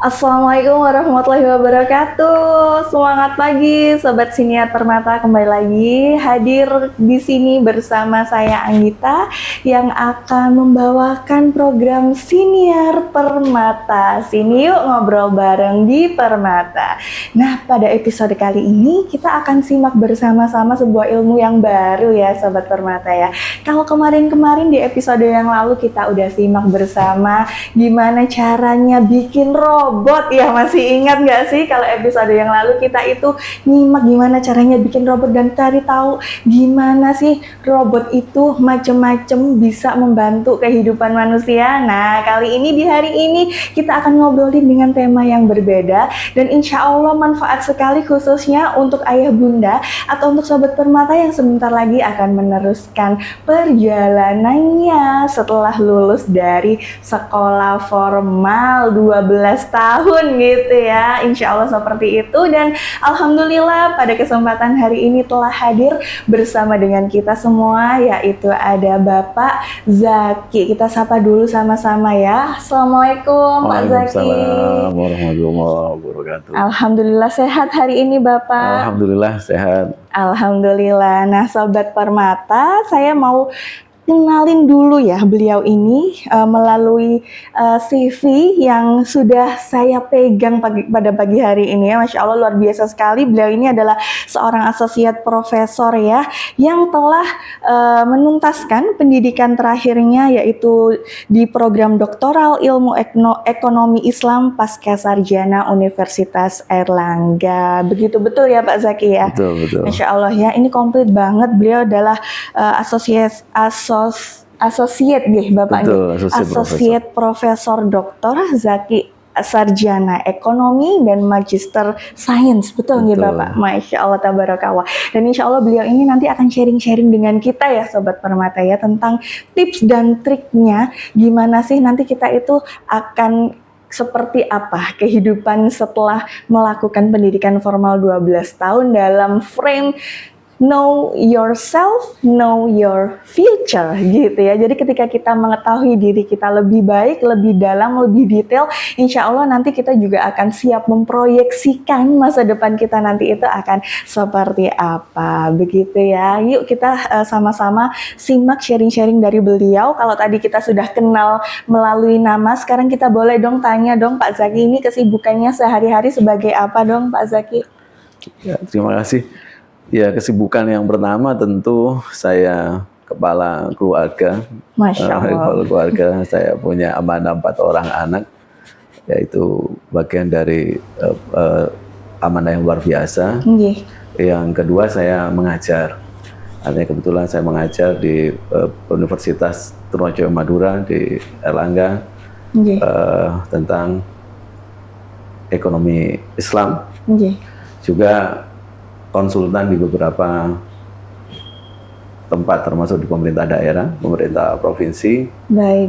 Assalamualaikum warahmatullahi wabarakatuh. Semangat pagi, Sobat Siniar Permata, kembali lagi hadir di sini bersama saya Anggita yang akan membawakan program Siniar Permata. Sini yuk ngobrol bareng di Permata. Nah, pada episode kali ini kita akan simak bersama-sama sebuah ilmu yang baru ya, Sobat Permata ya. Kalau kemarin-kemarin di episode yang lalu kita udah simak bersama gimana caranya bikin robot ya, masih ingat nggak sih kalau episode yang lalu kita itu nyimak gimana caranya bikin robot dan cari tahu gimana sih robot itu macem-macem bisa membantu kehidupan manusia. Nah, kali ini di hari ini kita akan ngobrolin dengan tema yang berbeda dan insya Allah manfaat sekali khususnya untuk ayah bunda atau untuk Sobat Permata yang sebentar lagi akan meneruskan perjalanannya setelah lulus dari sekolah formal 12 tahun gitu ya. Insya Allah seperti itu. Dan alhamdulillah pada kesempatan hari ini telah hadir bersama dengan kita semua, yaitu ada Bapak Zaki. Kita sapa dulu sama-sama ya. Assalamualaikum Pak Zaki. Waalaikumsalam warahmatullahi wabarakatuh. Alhamdulillah sehat hari ini Bapak. Alhamdulillah sehat. Alhamdulillah. Nah, Sobat Permata, saya mau kenalin dulu ya beliau ini melalui CV yang sudah saya pegang pada pagi hari ini ya. Masya Allah luar biasa sekali. Beliau ini adalah seorang asosiat profesor ya yang telah menuntaskan pendidikan terakhirnya yaitu di program doktoral ilmu ekonomi Islam pasca sarjana Universitas Airlangga. Begitu betul ya Pak Zaki ya? Betul. Masya Allah ya, ini komplit banget. Beliau adalah asosiat nih Bapak. Betul, asosiat profesor Dr. Zaki sarjana ekonomi dan magister sains, betul nggih Bapak? Masya Allah tabarakallah. Dan insya Allah beliau ini nanti akan sharing-sharing dengan kita ya Sobat Permata ya tentang tips dan triknya gimana sih nanti kita itu akan seperti apa kehidupan setelah melakukan pendidikan formal 12 tahun dalam frame know yourself, know your future gitu ya. Jadi ketika kita mengetahui diri kita lebih baik, lebih dalam, lebih detail, insya Allah nanti kita juga akan siap memproyeksikan masa depan kita nanti itu akan seperti apa. Begitu ya. Yuk kita sama-sama simak sharing-sharing dari beliau. Kalau tadi kita sudah kenal melalui nama, sekarang kita boleh dong tanya dong Pak Zaki ini kesibukannya sehari-hari sebagai apa dong Pak Zaki? Ya, terima kasih. Ya, kesibukan yang pertama tentu saya kepala keluarga. Masya Allah. Kepala keluarga, saya punya amanah 4 orang anak, yaitu bagian dari amanah yang luar biasa. Yang kedua saya mengajar. Artinya kebetulan saya mengajar di Universitas Trunojoyo Madura di Airlangga tentang ekonomi Islam. Juga konsultan di beberapa tempat termasuk di pemerintah daerah, pemerintah provinsi,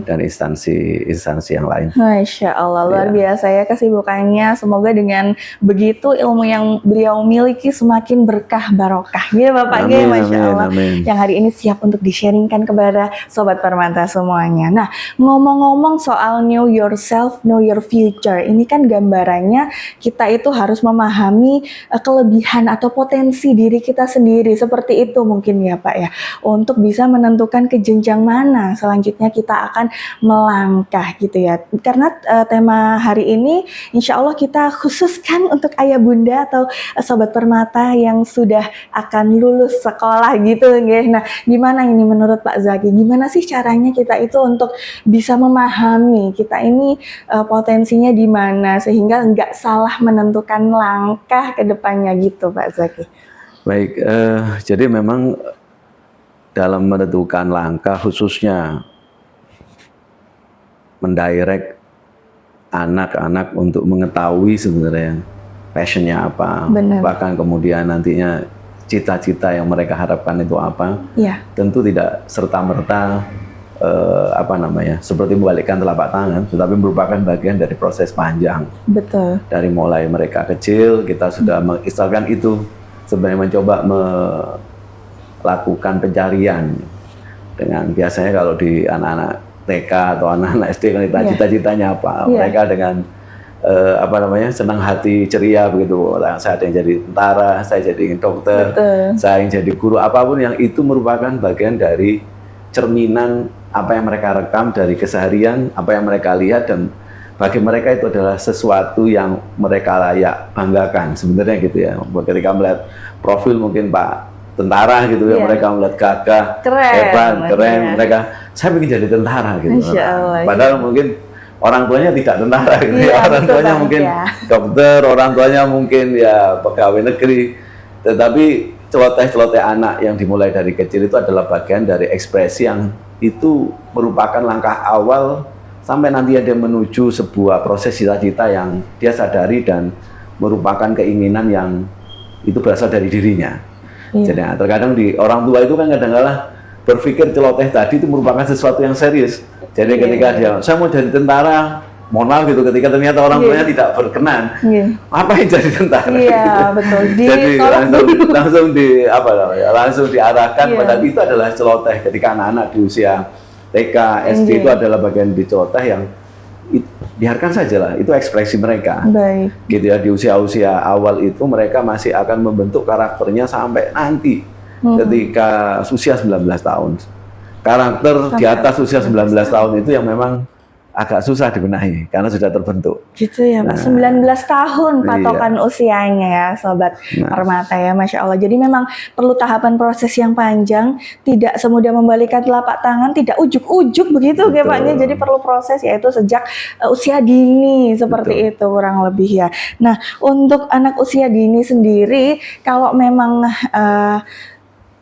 dan instansi yang lain. Masya Allah, luar biasa ya kesibukannya. Semoga dengan begitu ilmu yang beliau miliki semakin berkah barokah. Ya Bapak, Masya Allah. Amin. Yang hari ini siap untuk di-sharingkan kepada Sobat Permata semuanya. Nah, ngomong-ngomong soal know yourself, know your future. Ini kan gambarannya kita itu harus memahami kelebihan atau potensi diri kita sendiri. Seperti itu mungkin ya Pak ya. Untuk bisa menentukan ke jenjang mana selanjutnya kita akan melangkah gitu ya. Karena tema hari ini insya Allah kita khususkan untuk ayah bunda atau Sobat Permata yang sudah akan lulus sekolah gitu ya. Nah, gimana ini menurut Pak Zaki? Gimana sih caranya kita itu untuk bisa memahami kita ini potensinya di mana sehingga nggak salah menentukan langkah ke depannya gitu Pak Zaki? Baik, jadi memang dalam menentukan langkah khususnya mendirect anak-anak untuk mengetahui sebenarnya passionnya apa, bahkan kemudian nantinya cita-cita yang mereka harapkan itu apa, tentu tidak serta-merta seperti membalikkan telapak tangan, tetapi merupakan bagian dari proses panjang. Betul. Dari mulai mereka kecil kita sudah menginstalkan itu, sebenarnya mencoba lakukan pencarian dengan biasanya kalau di anak-anak TK atau anak-anak SD kan cita-citanya apa, mereka dengan senang hati, ceria begitu. Saya ada yang jadi tentara, saya jadi dokter, saya yang jadi guru, apapun yang itu merupakan bagian dari cerminan apa yang mereka rekam dari keseharian, apa yang mereka lihat, dan bagi mereka itu adalah sesuatu yang mereka layak banggakan sebenarnya gitu ya. Ketika melihat profil mungkin Pak tentara gitu ya, mereka melihat gagah, hebat, keren, mereka saya ingin jadi tentara gitu. Padahal mungkin orang tuanya tidak tentara gitu ya. Orang tuanya mungkin dokter, orang tuanya mungkin ya pegawai negeri. Tetapi celoteh-celoteh anak yang dimulai dari kecil itu adalah bagian dari ekspresi yang itu merupakan langkah awal sampai nanti dia menuju sebuah proses cita-cita yang dia sadari dan merupakan keinginan yang itu berasal dari dirinya. Jadi terkadang di orang tua itu kan kadang-kadang berpikir celoteh tadi itu merupakan sesuatu yang serius. Jadi ketika dia, saya mau jadi tentara, mohon maaf gitu, ketika ternyata orang tuanya tidak berkenan, ngapain jadi tentara? Betul. Jadi langsung diarahkan pada itu adalah celoteh ketika anak-anak di usia TK, SD itu adalah bagian di celoteh yang biarkan saja lah, itu ekspresi mereka. Gitu ya, di usia-usia awal itu mereka masih akan membentuk karakternya sampai nanti ketika usia 19 tahun. Karakter di atas usia 19 tahun itu yang memang agak susah dibenahi karena sudah terbentuk. Gitu ya Pak, 19 tahun patokan usianya ya Sobat Permata ya, Masya Allah. Jadi memang perlu tahapan proses yang panjang, tidak semudah membalikan telapak tangan, tidak ujuk-ujuk begitu ya Paknya. Jadi perlu proses yaitu sejak usia dini seperti itu kurang lebih ya. Nah untuk anak usia dini sendiri, kalau memang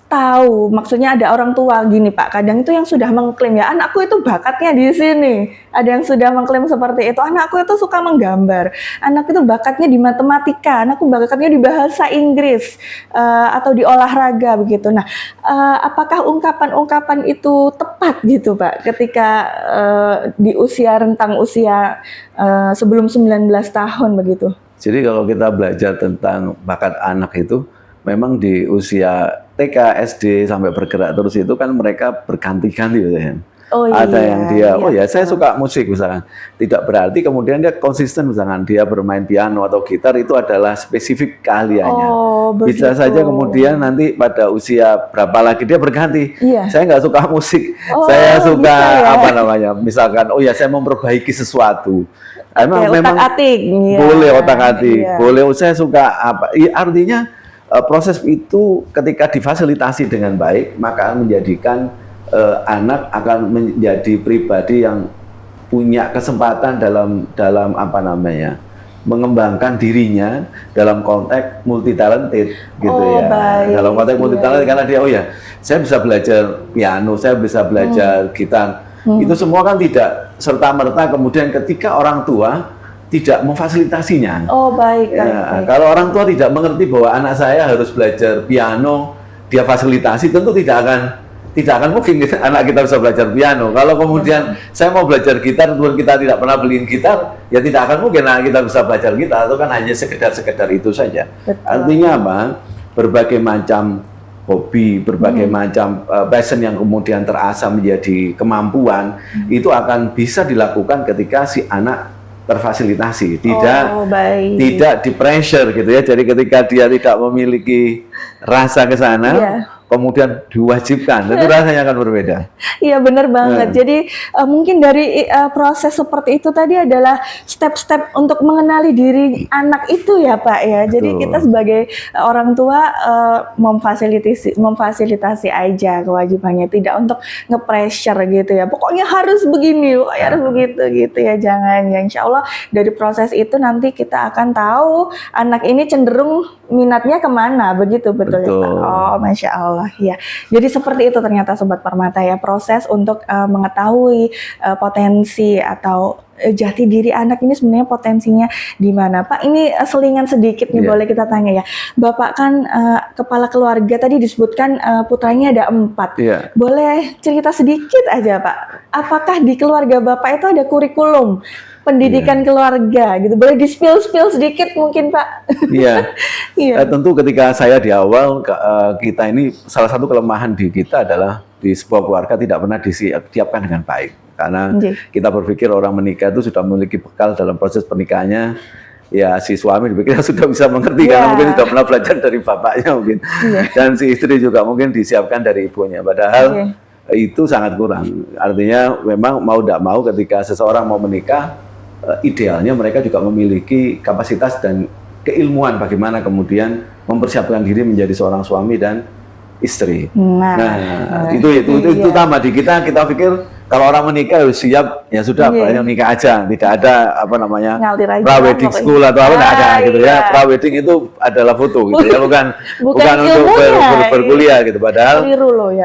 tahu, maksudnya ada orang tua gini Pak, kadang itu yang sudah mengklaim ya, anakku itu bakatnya di sini. Ada yang sudah mengklaim seperti itu, anakku itu suka menggambar, anak itu bakatnya di matematika, anakku bakatnya di bahasa Inggris, atau di olahraga begitu. Nah, apakah ungkapan-ungkapan itu tepat gitu Pak, ketika di usia rentang usia sebelum 19 tahun begitu? Jadi kalau kita belajar tentang bakat anak itu, memang di usia TK, SD sampai bergerak terus itu kan mereka berganti-ganti ya. Ada yang dia, saya suka musik misalkan. Tidak berarti kemudian dia konsisten misalkan dia bermain piano atau gitar itu adalah spesifik keahliannya. Bisa saja kemudian nanti pada usia berapa lagi dia berganti. Saya nggak suka musik, saya suka misalkan saya memperbaiki sesuatu. Memang otak-atik. Boleh otak-atik, boleh saya suka apa. Artinya proses itu ketika difasilitasi dengan baik, maka menjadikan anak akan menjadi pribadi yang punya kesempatan dalam mengembangkan dirinya dalam konteks multi talented gitu ya. Dalam konteks multi talented karena dia saya bisa belajar piano, saya bisa belajar gitar. Itu semua kan tidak serta-merta kemudian ketika orang tua tidak memfasilitasinya. Baik. Kalau orang tua tidak mengerti bahwa anak saya harus belajar piano, dia fasilitasi, tentu tidak akan mungkin anak kita bisa belajar piano. Kalau kemudian saya mau belajar gitar, tentu kita tidak pernah beliin gitar, ya tidak akan mungkin anak kita bisa belajar gitar. Itu kan hanya sekedar itu saja. Artinya apa? Berbagai macam hobi, berbagai macam passion yang kemudian terasah menjadi kemampuan, itu akan bisa dilakukan ketika si anak terfasilitasi, tidak di pressure gitu ya. Jadi ketika dia tidak memiliki rasa ke sana, kemudian diwajibkan, itu rasanya akan berbeda. Iya benar banget. Jadi mungkin dari proses seperti itu tadi adalah step-step untuk mengenali diri anak itu ya Pak ya. Jadi kita sebagai orang tua memfasilitasi aja kewajibannya, tidak untuk nge-pressure gitu ya. Pokoknya harus begini, pokoknya harus begitu gitu ya. Jangan ya, insya Allah dari proses itu nanti kita akan tahu anak ini cenderung minatnya kemana, begitu betul ya Pak? Masya Allah. Ya, jadi seperti itu ternyata Sobat Permata ya, proses untuk mengetahui potensi atau jati diri anak ini sebenarnya potensinya di mana Pak. Ini selingan sedikit nih boleh kita tanya ya. Bapak kan kepala keluarga, tadi disebutkan putranya ada 4. Boleh cerita sedikit aja Pak, apakah di keluarga Bapak itu ada kurikulum pendidikan keluarga gitu? Boleh di-spill sedikit mungkin Pak? Tentu ketika saya di awal, kita ini salah satu kelemahan di kita adalah di sebuah keluarga tidak pernah disiapkan dengan baik. karena kita berpikir orang menikah itu sudah memiliki bekal dalam proses pernikahannya. Ya si suami dipikir sudah bisa mengerti karena mungkin sudah pernah belajar dari bapaknya mungkin, dan si istri juga mungkin disiapkan dari ibunya. Padahal itu sangat kurang. Artinya memang mau tidak mau ketika seseorang mau menikah, idealnya mereka juga memiliki kapasitas dan keilmuan bagaimana kemudian mempersiapkan diri menjadi seorang suami dan istri. Itu utama di kita pikir kalau orang menikah harus siap, ya sudah banyak nikah aja, tidak ada apa namanya pra-wedding school atau apa, tidak ada gitu ya. Pra-wedding itu adalah foto gitu ya, bukan untuk berkuliah gitu. Padahal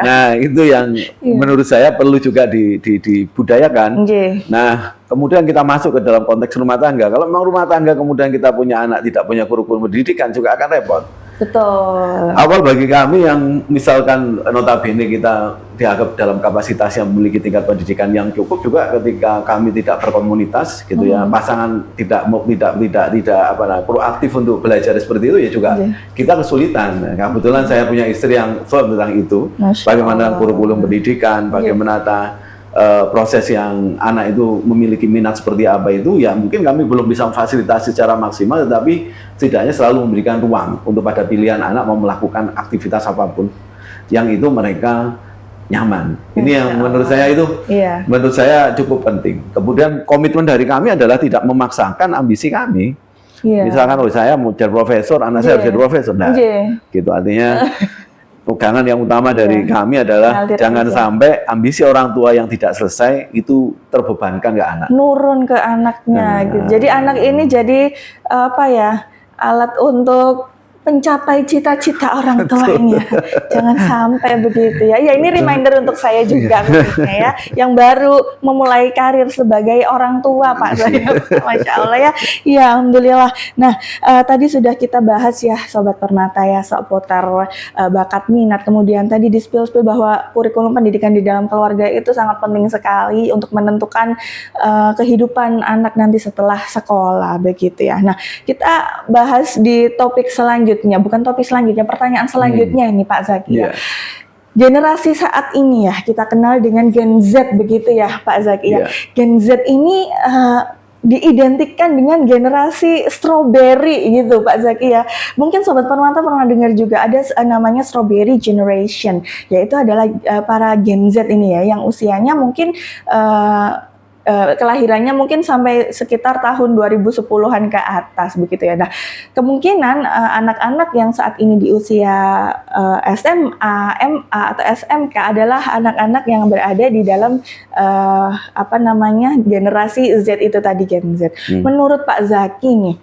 nah itu yang menurut saya perlu juga dibudayakan. Nah kemudian kita masuk ke dalam konteks rumah tangga. Kalau memang rumah tangga kemudian kita punya anak tidak punya kurikulum pendidikan juga akan repot. Betul. Awal bagi kami yang misalkan notabene kita dianggap dalam kapasitas yang memiliki tingkat pendidikan yang cukup juga ketika kami tidak berkomunitas gitu ya, pasangan tidak proaktif untuk belajar seperti itu ya juga kita kesulitan. Nah, kebetulan saya punya istri yang firm tentang itu, bagaimana kurikulum pendidikan, bagaimana proses yang anak itu memiliki minat seperti apa itu ya mungkin kami belum bisa memfasilitasi secara maksimal, tetapi setidaknya selalu memberikan ruang untuk pada pilihan anak mau melakukan aktivitas apapun yang itu mereka nyaman. Ini yang menurut saya itu menurut saya cukup penting. Kemudian komitmen dari kami adalah tidak memaksakan ambisi kami. Misalkan saya mau jadi profesor, anak saya harus jadi profesor. Nah, gitu artinya pegangan yang utama dari kami adalah jangan sampai ambisi orang tua yang tidak selesai itu terbebankan ke anak. Nurun ke anaknya gitu. Jadi anak ini jadi apa ya? Alat untuk mencapai cita-cita orang tuanya. Jangan sampai begitu ya. Ya ini reminder untuk saya juga ya, yang baru memulai karir sebagai orang tua Pak saya. Masya Allah ya. Ya alhamdulillah. Nah tadi sudah kita bahas ya Sobat Permata ya seputar bakat minat. Kemudian tadi di spill bahwa kurikulum pendidikan di dalam keluarga itu sangat penting sekali untuk menentukan kehidupan anak nanti setelah sekolah begitu ya. Nah kita bahas di topik selanjutnya. Bukan topik selanjutnya, pertanyaan selanjutnya ini Pak Zaki ya. Generasi saat ini ya kita kenal dengan Gen Z begitu ya Pak Zaki ya. Gen Z ini diidentikan dengan generasi strawberry gitu Pak Zaki ya. Mungkin Sobat Permata pernah dengar juga ada namanya strawberry generation, yaitu adalah para Gen Z ini ya yang usianya mungkin kelahirannya mungkin sampai sekitar tahun 2010-an ke atas begitu ya. Nah, kemungkinan anak-anak yang saat ini di usia SMA, MA atau SMK adalah anak-anak yang berada di dalam generasi Z itu tadi, Gen Z. Menurut Pak Zaki nih,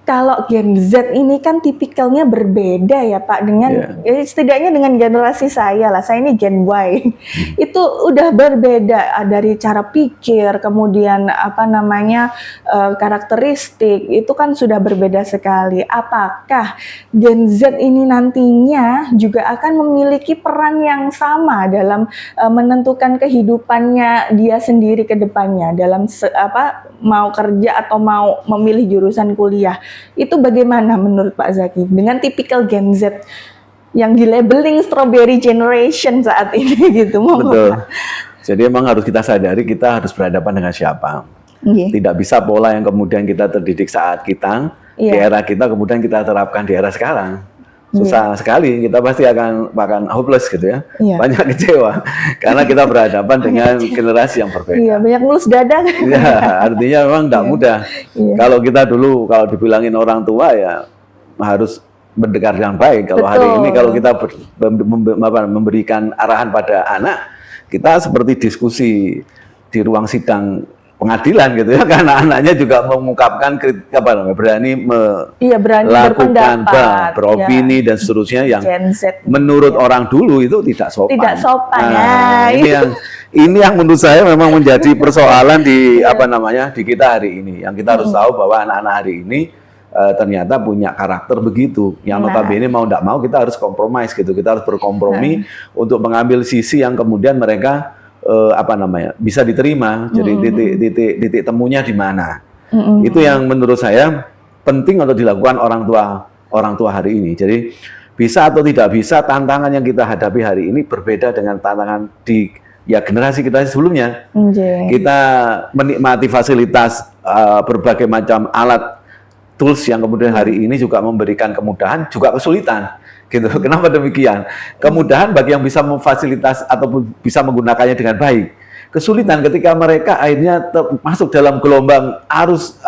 kalau Gen Z ini kan tipikalnya berbeda ya Pak dengan setidaknya dengan generasi saya lah. Saya ini Gen Y. Itu udah berbeda dari cara pikir, kemudian karakteristik itu kan sudah berbeda sekali. Apakah Gen Z ini nantinya juga akan memiliki peran yang sama dalam menentukan kehidupannya dia sendiri ke depannya dalam mau kerja atau mau memilih jurusan kuliah? Itu bagaimana menurut Pak Zaki dengan tipikal Gen Z yang di labeling strawberry generation saat ini gitu? Betul. Jadi memang harus kita sadari kita harus berhadapan dengan siapa. Tidak bisa pola yang kemudian kita terdidik saat kita di era kita kemudian kita terapkan di era sekarang. Susah sekali, kita pasti akan hopeless gitu ya. Banyak kecewa karena kita berhadapan dengan generasi yang berbeda. Banyak mulus dada. Artinya memang tidak mudah. Kalau kita dulu kalau dibilangin orang tua ya harus mendengar dengan baik. Kalau hari ini kalau kita memberikan arahan pada anak, kita seperti diskusi di ruang sidang pengadilan gitu ya, karena anaknya juga mengungkapkan berani melakukan beropini dan seterusnya yang menurut orang dulu itu tidak sopan. Tidak sopan. Ini yang menurut saya memang menjadi persoalan di di kita hari ini. Yang kita harus tahu bahwa anak-anak hari ini ternyata punya karakter begitu. Yang notabene mau tidak mau kita harus kompromis gitu. Kita harus berkompromi untuk mengambil sisi yang kemudian mereka bisa diterima. Jadi titik temunya di mana? Itu yang menurut saya penting untuk dilakukan orang tua hari ini. Jadi bisa atau tidak bisa tantangan yang kita hadapi hari ini berbeda dengan tantangan di ya generasi kita sebelumnya. Oke. Kita menikmati fasilitas berbagai macam alat tools yang kemudian hari ini juga memberikan kemudahan, juga kesulitan. Gitu. Kenapa demikian? Kemudahan bagi yang bisa memfasilitas ataupun bisa menggunakannya dengan baik. Kesulitan ketika mereka akhirnya masuk dalam gelombang arus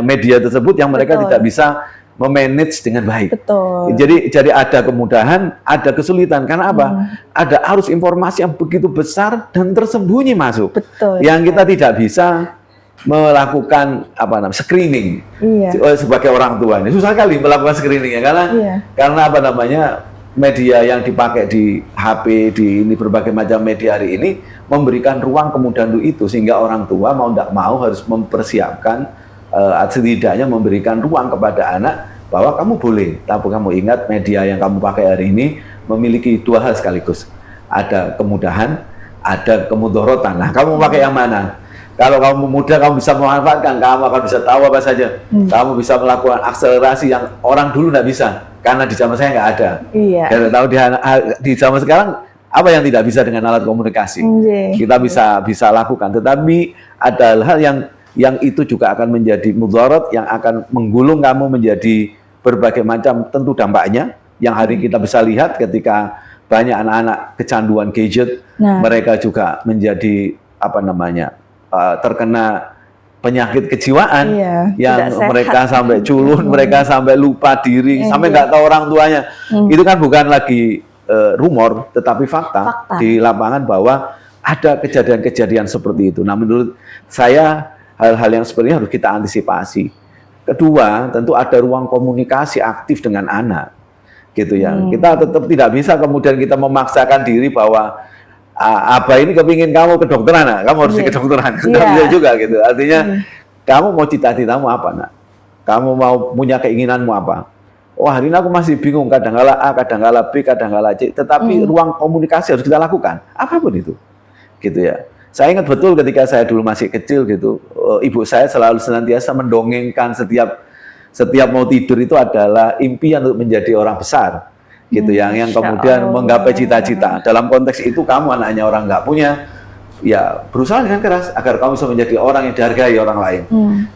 media tersebut yang mereka tidak bisa memanage dengan baik. Betul. Jadi ada kemudahan, ada kesulitan. Karena apa? Ada arus informasi yang begitu besar dan tersembunyi masuk. Betul. Yang kita tidak bisa melakukan screening. Sebagai orang tua ini susah kali melakukan screening ya, karena media yang dipakai di HP, di ini berbagai macam media hari ini memberikan ruang kemudahan itu, sehingga orang tua mau tidak mau harus mempersiapkan setidaknya memberikan ruang kepada anak bahwa kamu boleh, tapi kamu ingat media yang kamu pakai hari ini memiliki dua hal sekaligus, ada kemudahan, ada kemudorotan. Nah, kamu pakai yang mana? Kalau kamu muda, kamu bisa memanfaatkan, kamu akan bisa tahu apa saja. Kamu bisa melakukan akselerasi yang orang dulu tidak bisa, karena di zaman saya nggak ada. Dan tahu di zaman sekarang apa yang tidak bisa dengan alat komunikasi, kita bisa lakukan. Tetapi ada hal yang itu juga akan menjadi mudarat, yang akan menggulung kamu menjadi berbagai macam tentu dampaknya. Yang hari kita bisa lihat ketika banyak anak-anak kecanduan gadget, mereka juga menjadi terkena penyakit kejiwaan yang mereka sampai culun, mereka sampai lupa diri, sampai nggak tahu orang tuanya. Itu kan bukan lagi rumor, tetapi fakta di lapangan bahwa ada kejadian-kejadian seperti itu. Nah, menurut saya hal-hal yang seperti ini harus kita antisipasi. Kedua, tentu ada ruang komunikasi aktif dengan anak, gitu ya. Kita tetap tidak bisa kemudian kita memaksakan diri bahwa Abah ini kepingin kamu kedokteran, kamu harus di kedokteran. Tidak bisa juga gitu. Artinya kamu mau cita-citamu apa, nak? Kamu mau punya keinginanmu apa? Oh, hari ini aku masih bingung, kadang-kala A, kadang-kala B, kadang-kala C. Tetapi ruang komunikasi harus kita lakukan, apapun itu, gitu ya. Saya ingat betul ketika saya dulu masih kecil gitu, ibu saya selalu senantiasa mendongengkan setiap mau tidur itu adalah impian untuk menjadi orang besar. Gitu yang kemudian menggapai cita-cita. Dalam konteks itu kamu anaknya orang nggak punya, ya berusaha dengan keras agar kamu bisa menjadi orang yang dihargai orang lain,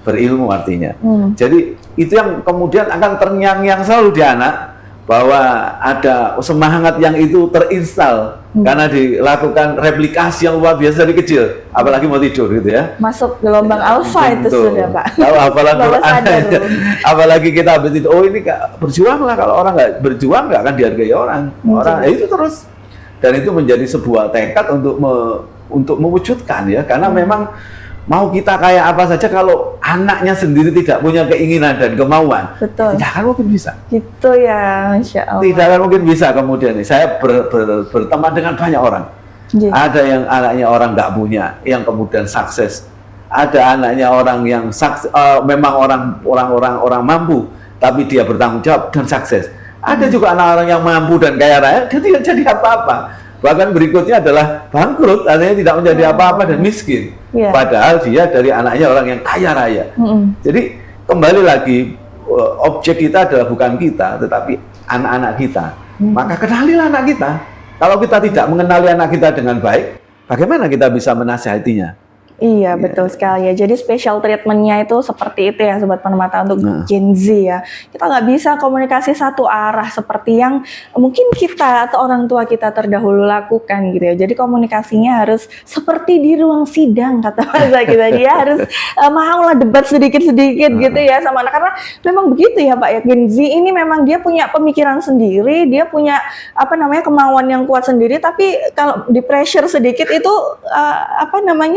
berilmu artinya. Jadi itu yang kemudian akan terngiang-ngiang selalu di anak, bahwa ada semangat yang itu terinstal karena dilakukan replikasi yang luar biasa dari kecil, apalagi mau tidur gitu ya. Masuk gelombang alfa itu sudah, Pak. Tahu apalagi kita habis itu, oh ini berjuanglah, kalau orang nggak berjuang nggak akan dihargai orang. Itu terus, dan itu menjadi sebuah tekad untuk mewujudkan ya, karena memang mau kita kayak apa saja kalau anaknya sendiri tidak punya keinginan dan kemauan, tidak akan mungkin bisa. Gitu ya, Masya Allah. Tidak akan mungkin bisa. Kemudian saya berteman dengan banyak orang. Ada yang anaknya orang nggak punya, yang kemudian sukses. Ada anaknya orang yang memang orang mampu, tapi dia bertanggung jawab dan sukses. Ada juga anak-orang yang mampu dan kaya raya, dia tidak jadi apa-apa. Bahkan berikutnya adalah bangkrut, artinya tidak menjadi apa-apa dan miskin. Padahal dia dari anaknya orang yang kaya raya. Jadi kembali lagi, objek kita adalah bukan kita, tetapi anak-anak kita. Maka kenalilah anak kita. Kalau kita tidak mengenali anak kita dengan baik, bagaimana kita bisa menasihatinya? Iya, betul sekali ya. Jadi special treatment-nya itu seperti itu ya, Sobat Permata, untuk Gen Z ya. Kita nggak bisa komunikasi satu arah seperti yang mungkin kita atau orang tua kita terdahulu lakukan gitu ya. Jadi komunikasinya harus seperti di ruang sidang, kata bahasa kita. Dia harus maulah debat sedikit-sedikit gitu ya sama anak. Karena memang begitu ya Pak ya, Gen Z ini memang dia punya pemikiran sendiri, dia punya kemauan yang kuat sendiri, tapi kalau di pressure sedikit itu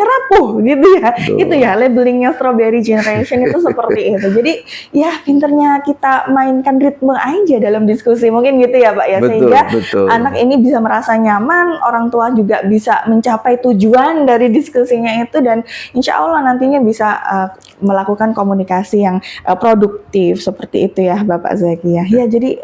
rapuh gitu ya. Itu ya labelingnya strawberry generation itu seperti itu. Jadi ya pinternya kita mainkan ritme aja dalam diskusi, mungkin gitu ya Pak ya, sehingga anak ini bisa merasa nyaman, orang tua juga bisa mencapai tujuan dari diskusinya itu, dan insya Allah nantinya bisa melakukan komunikasi yang produktif seperti itu ya Bapak Zaki ya. Jadi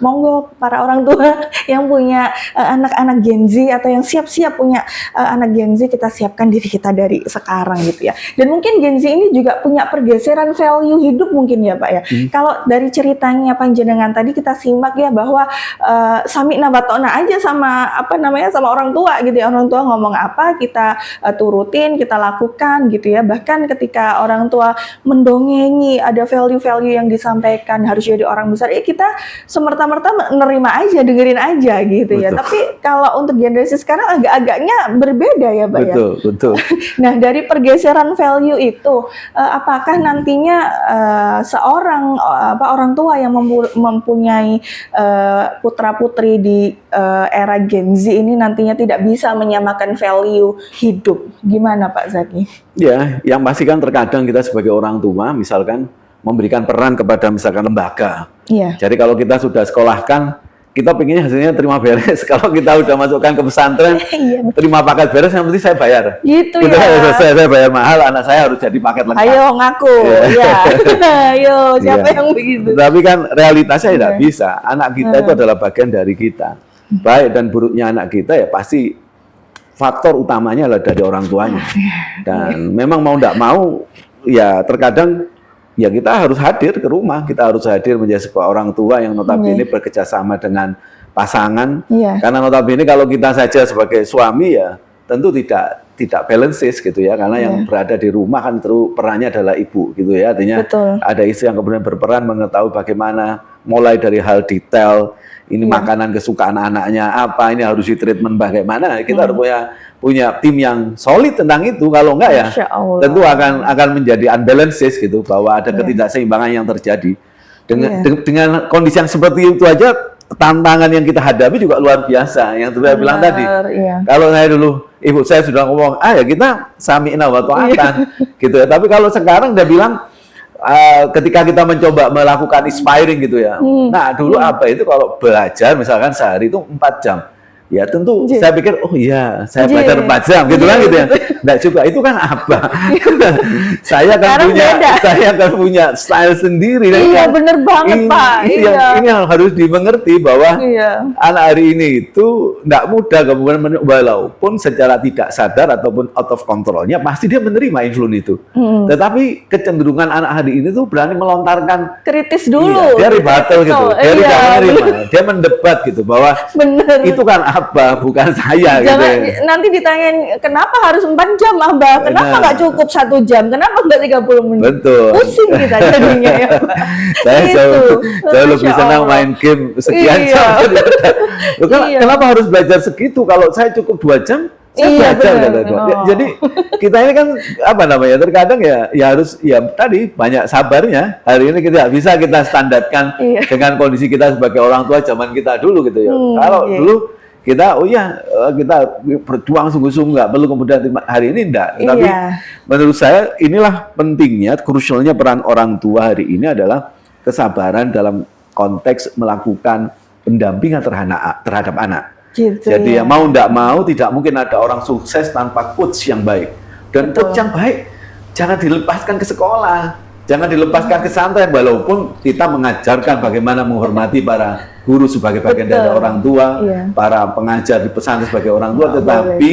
monggo para orang tua yang punya anak-anak Gen Z atau yang siap-siap punya anak Gen Z, kita siapkan diri kita dari sekarang gitu ya. Dan mungkin Gen Z ini juga punya pergeseran value hidup mungkin ya Pak ya. Kalau dari ceritanya panjenengan tadi kita simak ya bahwa sami nabatona aja sama sama orang tua gitu ya. Orang tua ngomong apa kita turutin, kita lakukan gitu ya. Bahkan ketika orang tua mendongengi ada value-value yang disampaikan harus jadi orang besar, kita semerta-merta menerima aja, dengerin aja gitu ya. Tapi kalau untuk generasi sekarang agak-agaknya berbeda ya Pak ya. Betul. Nah dari pergeseran value itu, apakah nantinya seorang orang tua yang mempunyai putra-putri di era Gen Z ini nantinya tidak bisa menyamakan value hidup? Gimana Pak Zaki? Ya, yang pasti kan terkadang kita sebagai orang tua misalkan memberikan peran kepada misalkan lembaga. Iya. Jadi kalau kita sudah sekolahkan, kita pengennya hasilnya terima beres. Kalau kita udah masukkan ke pesantren, terima paket beres, yang penting saya bayar. Gitu ya. Saya bayar mahal, anak saya harus jadi paket lengkap. Ayo ngaku, ya. Ayo, siapa yang begitu? Tapi kan realitasnya tidak bisa. Anak kita itu adalah bagian dari kita. Baik dan buruknya anak kita ya pasti faktor utamanya adalah dari orang tuanya. Dan memang mau tidak mau, ya terkadang ya kita harus hadir ke rumah, kita harus hadir menjadi sebuah orang tua yang notabene bekerjasama dengan pasangan. Karena notabene kalau kita saja sebagai suami ya tentu tidak balances gitu ya, karena yang berada di rumah kan terus perannya adalah ibu gitu ya, artinya ada istri yang kemudian berperan mengetahui bagaimana mulai dari hal detail ini makanan kesukaan anaknya apa, ini harus di treatment bagaimana, kita harus punya tim yang solid tentang itu. Kalau enggak ya tentu akan menjadi unbalances gitu, bahwa ada ketidakseimbangan yang terjadi. Dengan kondisi yang seperti itu aja tantangan yang kita hadapi juga luar biasa. Yang saya bilang tadi, kalau saya dulu ibu saya sudah ngomong, ya kita sami'na wa ta'atan gitu ya. Tapi kalau sekarang dia bilang ketika kita mencoba melakukan inspiring gitu ya. Nah dulu apa itu kalau belajar misalkan sehari itu 4 jam. Ya tentu saya pikir oh iya saya belajar 4 jam gitu kan gitu ya. Enggak juga, itu kan apa? saya kan punya style sendiri. Iya bener banget Pak. Ini yang harus dimengerti bahwa anak hari ini itu enggak mudah kemudian walaupun secara tidak sadar ataupun out of controlnya pasti dia menerima influence itu. Tetapi kecenderungan anak hari ini tuh berani melontarkan kritis dulu. Dia rebuttal gitu. Dia tidak menerima. Dia mendebat gitu bahwa itu kan apa, bukan saya. Jangan gitu ya. Nanti ditanyain kenapa harus 4 jam Abah, kenapa nggak cukup 1 jam, kenapa nggak 30 menit. Betul. Pusing kita jadinya ya Pak. Saya jauh lebih senang main game sekian jam. Kenapa harus belajar segitu, kalau saya cukup 2 jam saya belajar. Jadi kita ini kan terkadang ya harus tadi banyak sabarnya. Hari ini kita bisa kita standarkan dengan kondisi kita sebagai orang tua zaman kita dulu gitu ya. Kalau dulu kita kita berjuang sungguh-sungguh, nggak perlu kemudian hari ini enggak. Tapi menurut saya inilah pentingnya, krusialnya peran orang tua hari ini adalah kesabaran dalam konteks melakukan pendampingan terhadap anak. Gitu, jadi mau tidak mau tidak mungkin ada orang sukses tanpa coach yang baik. Dan coach yang baik jangan dilepaskan ke sekolah, jangan dilepaskan ke santri, walaupun kita mengajarkan bagaimana menghormati para guru sebagai bagian dari orang tua, para pengajar di pesantren sebagai orang tua, tetapi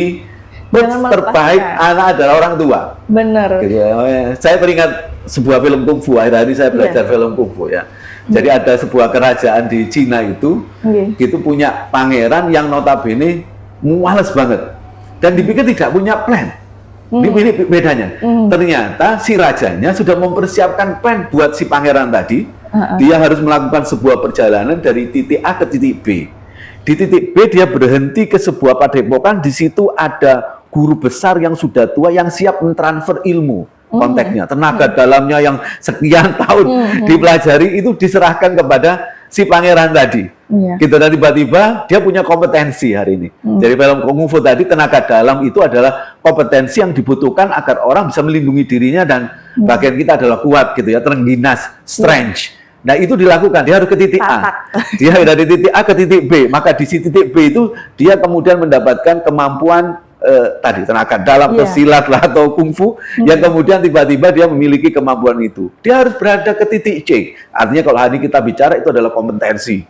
terbaik anak adalah orang tua. Benar. Gitu ya. Saya teringat sebuah film kungfu, akhir-akhir ini saya belajar film kungfu ya. Jadi ada sebuah kerajaan di Cina itu punya pangeran yang notabene malas banget dan dipikir tidak punya plan. Ini bedanya. Ternyata si rajanya sudah mempersiapkan plan buat si pangeran tadi. Dia harus melakukan sebuah perjalanan dari titik A ke titik B. Di titik B dia berhenti ke sebuah padepokan. Di situ ada guru besar yang sudah tua yang siap mentransfer ilmu. Konteksnya, tenaga dalamnya yang sekian tahun dipelajari itu diserahkan kepada si pangeran tadi. Gitu, dan tiba-tiba dia punya kompetensi hari ini. Jadi film kungfu tadi, tenaga dalam itu adalah kompetensi yang dibutuhkan agar orang bisa melindungi dirinya dan bagian kita adalah kuat gitu ya, terengginas, strength. Nah itu dilakukan, dia harus ke titik A. Dia dari titik A ke titik B, maka di titik B itu dia kemudian mendapatkan kemampuan tadi tenaga dalam, silat lah atau kungfu, yang kemudian tiba-tiba dia memiliki kemampuan itu. Dia harus berada ke titik C. Artinya kalau hari ini kita bicara itu adalah kompetensi.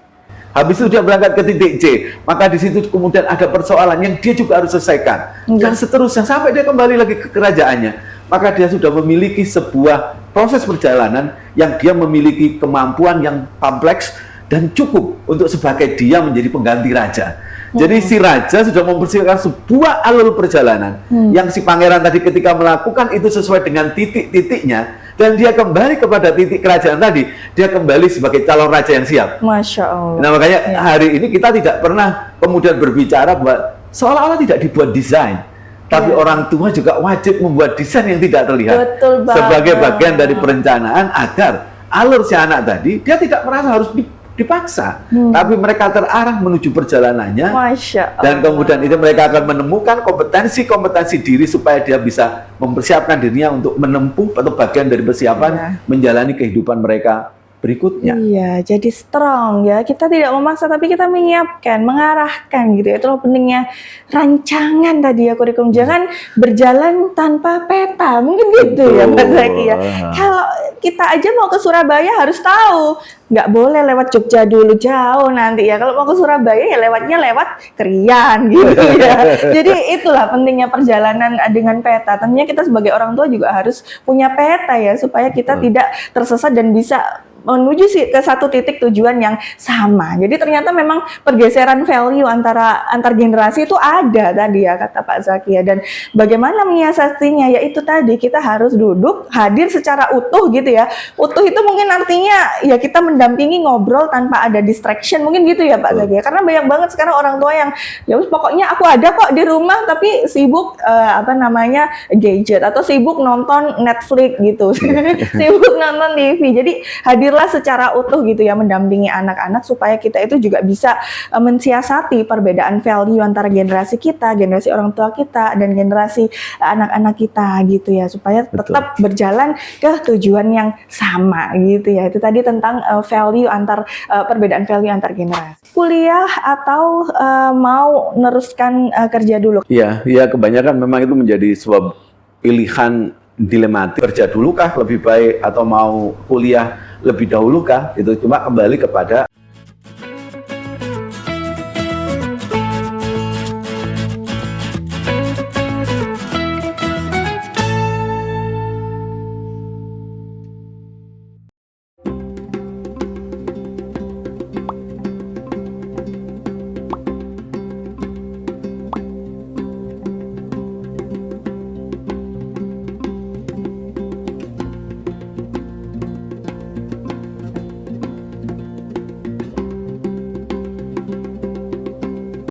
Habis itu dia berangkat ke titik C, maka di situ kemudian ada persoalan yang dia juga harus selesaikan. Dan seterusnya sampai dia kembali lagi ke kerajaannya. Maka dia sudah memiliki sebuah proses perjalanan yang dia memiliki kemampuan yang kompleks dan cukup untuk sebagai dia menjadi pengganti raja. Jadi si raja sudah mempersiapkan sebuah alur perjalanan yang si pangeran tadi ketika melakukan itu sesuai dengan titik-titiknya, dan dia kembali kepada titik kerajaan tadi, dia kembali sebagai calon raja yang siap. Masya Allah. Nah makanya hari ini kita tidak pernah kemudian berbicara bahwa seolah-olah tidak dibuat desain, tapi orang tua juga wajib membuat desain yang tidak terlihat. Betul banget. Sebagai bagian dari perencanaan agar alur si anak tadi dia tidak merasa harus dipaksa, tapi mereka terarah menuju perjalanannya. Masya Allah. Dan kemudian itu mereka akan menemukan kompetensi diri supaya dia bisa mempersiapkan dirinya untuk menempuh atau bagian dari persiapan menjalani kehidupan mereka berikutnya. Iya, jadi strong ya. Kita tidak memaksa, tapi kita menyiapkan, mengarahkan gitu ya. Itu loh pentingnya rancangan tadi ya kurikulum. Jangan berjalan tanpa peta. Mungkin gitu ya Pak Zaki ya. Kalau kita aja mau ke Surabaya harus tahu. Nggak boleh lewat Jogja dulu, jauh nanti ya. Kalau mau ke Surabaya ya lewatnya lewat Krian gitu ya. Jadi itulah pentingnya perjalanan dengan peta. Tentunya kita sebagai orang tua juga harus punya peta ya, supaya kita tidak tersesat dan bisa menuju ke satu titik tujuan yang sama. Jadi ternyata memang pergeseran value antar generasi itu ada tadi ya kata Pak Zaki ya. Dan bagaimana menyiasatinya, yaitu tadi kita harus duduk hadir secara utuh gitu ya. Utuh itu mungkin artinya ya kita mendampingi, ngobrol tanpa ada distraction, mungkin gitu ya Pak Zaki ya. Karena banyak banget sekarang orang tua yang ya pokoknya aku ada kok di rumah tapi sibuk gadget atau sibuk nonton Netflix gitu. Sibuk nonton TV. Jadi hadirlah secara utuh gitu ya mendampingi anak-anak supaya kita itu juga bisa mensiasati perbedaan value antara generasi kita, generasi orang tua kita dan generasi anak-anak kita gitu ya, supaya tetap berjalan ke tujuan yang sama gitu ya. Itu tadi tentang perbedaan value antar generasi. Kuliah atau mau meneruskan kerja dulu? Iya, kebanyakan memang itu menjadi sebuah pilihan dilematis. Kerja dulu kah lebih baik atau mau kuliah lebih dahulu kah? Itu cuma kembali kepada